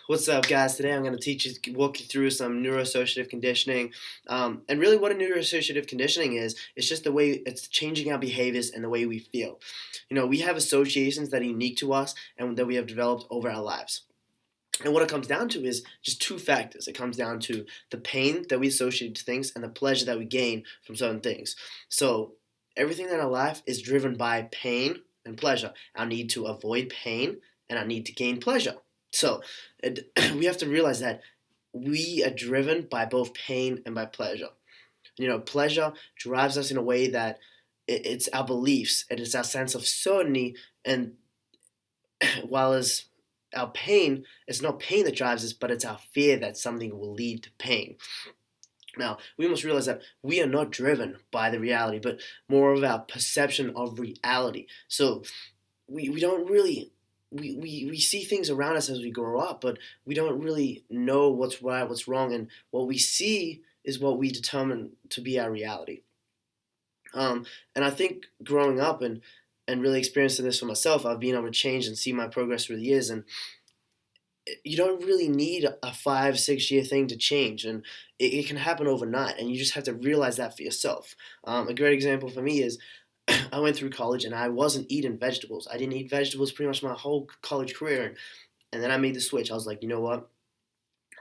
What's up, guys? Today I'm going to walk you through some neuro-associative conditioning. And really, what a neuro-associative conditioning is, it's just the way it's changing our behaviors and the way we feel. We have associations that are unique to us and that we have developed over our lives. And what it comes down to is just two factors. It comes down to the pain that we associate to things and the pleasure that we gain from certain things. So, everything in our life is driven by pain and pleasure. Our need to avoid pain and our need to gain pleasure. So, we have to realize that we are driven by both pain and by pleasure. Pleasure drives us in a way that it's our beliefs, it is our sense of certainty, and while as our pain, it's not pain that drives us, but it's our fear that something will lead to pain. Now, we must realize that we are not driven by the reality, but more of our perception of reality. So we don't really we see things around us as we grow up, but we don't really know what's right, what's wrong, and what we see is what we determine to be our reality. And I think growing up and really experiencing this for myself, I've been able to change and see my progress through the years. And you don't really need a 5, 6 year thing to change, and it can happen overnight. And you just have to realize that for yourself. A great example for me is I went through college and I wasn't eating vegetables. I didn't eat vegetables pretty much my whole college career, and then I made the switch. I was like, you know what?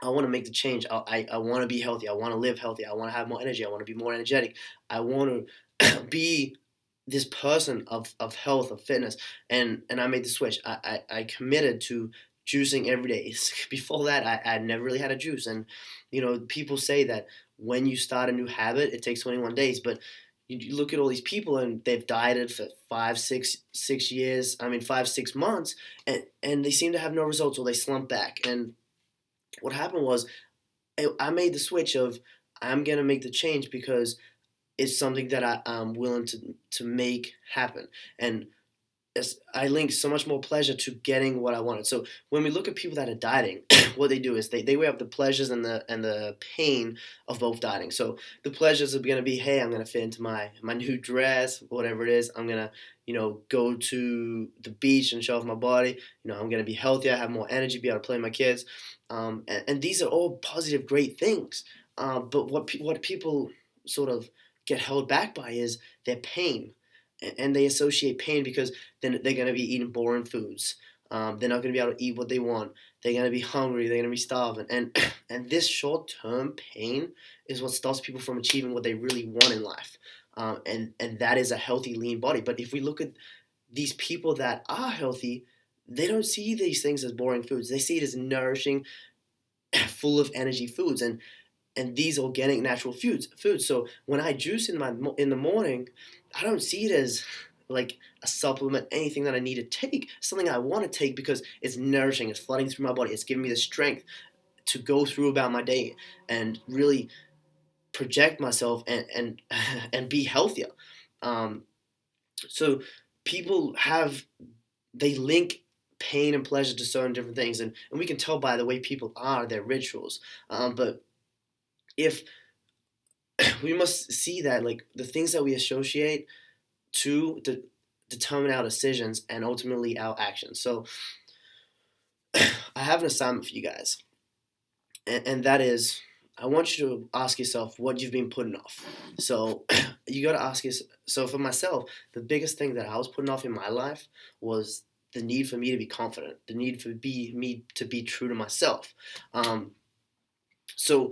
I want to make the change. I want to be healthy. I want to live healthy. I want to have more energy. I want to be more energetic. I want to be this person of health, of fitness. And I made the switch. I committed to juicing every day. Before that, I never really had a juice. And, people say that when you start a new habit, it takes 21 days. But you look at all these people and they've dieted for 5, 6 years. I mean, 5, 6 months, and they seem to have no results, or they slump back. And what happened was I made the switch of I'm gonna make the change because it's something that I'm willing to make happen, and I link so much more pleasure to getting what I wanted. So when we look at people that are dieting, what they do is they weigh up the pleasures and the pain of both dieting. So the pleasures are going to be, hey, I'm going to fit into my new dress, whatever it is. I'm going to go to the beach and show off my body. I'm going to be healthier, have more energy, be able to play with my kids. And these are all positive, great things. But what people sort of get held back by is their pain, and they associate pain because then they're going to be eating boring foods. They're not going to be able to eat what they want. They're going to be hungry. They're going to be starving. And this short-term pain is what stops people from achieving what they really want in life. And that is a healthy, lean body. But if we look at these people that are healthy, they don't see these things as boring foods. They see it as nourishing, full of energy foods. And these organic natural foods. So when I juice in the morning, I don't see it as like a supplement, anything that I need to take. Something I want to take because it's nourishing, it's flooding through my body, it's giving me the strength to go through about my day and really project myself and and be healthier. Um, so people they link pain and pleasure to certain different things, and we can tell by the way people are, their rituals. But if we must see that like the things that we associate to determine our decisions and ultimately our actions. So I have an assignment for you guys, and that is I want you to ask yourself what you've been putting off. So you got to ask yourself. So for myself, the biggest thing that I was putting off in my life was the need for me to be confident, the need for me to be true to myself. So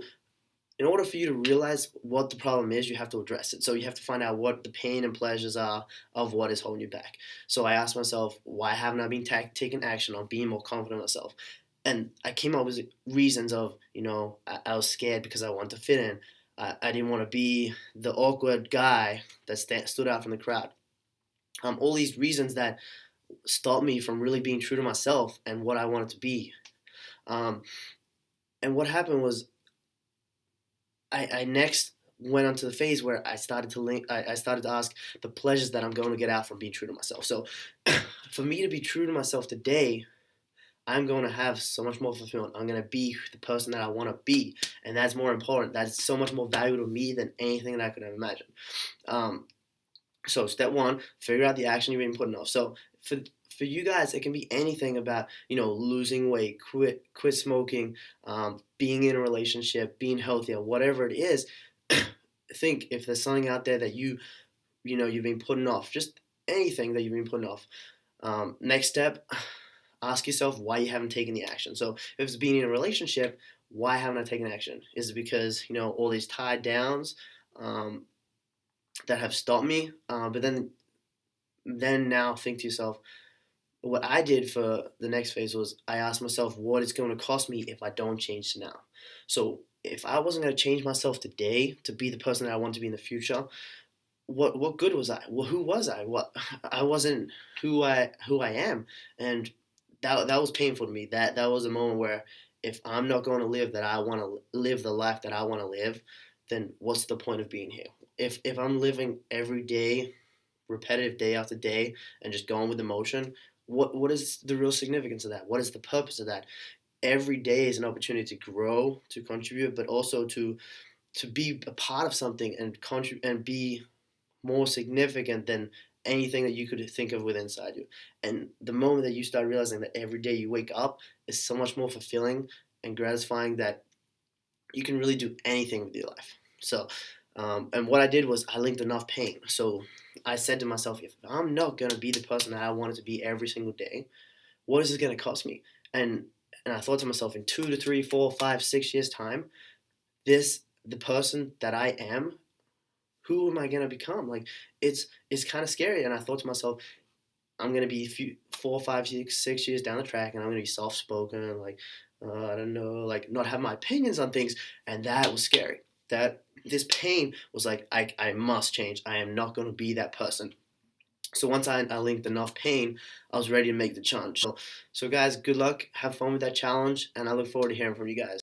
in order for you to realize what the problem is, you have to address it. So you have to find out what the pain and pleasures are of what is holding you back. So I asked myself, why haven't I been taking action on being more confident in myself? And I came up with reasons of, I was scared because I wanted to fit in. I didn't want to be the awkward guy that stood out from the crowd. All these reasons that stopped me from really being true to myself and what I wanted to be. Um, and what happened was I next went onto the phase where I started to link. I started to ask the pleasures that I'm going to get out from being true to myself. So, for me to be true to myself today, I'm going to have so much more fulfillment. I'm going to be the person that I want to be, and that's more important. That's so much more valuable to me than anything that I could have imagined. So, step one, figure out the action you've been putting off. So, for you guys, it can be anything about, losing weight, quit smoking, being in a relationship, being healthier, whatever it is. Think if there's something out there that you've been putting off, just anything that you've been putting off. Next step, ask yourself why you haven't taken the action. So if it's being in a relationship, why haven't I taken action? Is it because all these tied downs um, that have stopped me? But then now think to yourself, what I did for the next phase was I asked myself what it's going to cost me if I don't change now. So if I wasn't going to change myself today to be the person that I want to be in the future, what good was I? Well, who was I? What I wasn't who I am, and that was painful to me. That was a moment where if I'm not going to live that I want to live the life that I want to live, then what's the point of being here? If I'm living every day, repetitive day after day, and just going with emotion, what is the real significance of that? What is the purpose of that? Every day is an opportunity to grow, to contribute, but also to be a part of something and contribute and be more significant than anything that you could think of with inside you. And the moment that you start realizing that every day you wake up is so much more fulfilling and gratifying that you can really do anything with your life. So, and what I did was I linked enough pain. So I said to myself, if I'm not gonna be the person that I wanted to be every single day, what is it gonna cost me? And and I thought to myself, in 2 to 3, 4, 5, 6 years time, the person that I am, who am I gonna become? Like it's kind of scary. And I thought to myself, I'm gonna be 4, 5, 6 years down the track, and I'm gonna be soft spoken, like I don't know, like not have my opinions on things, and that was scary. That this pain was like I must change. I am not gonna be that person. So once I linked enough pain, I was ready to make the challenge. So guys, good luck, have fun with that challenge, and I look forward to hearing from you guys.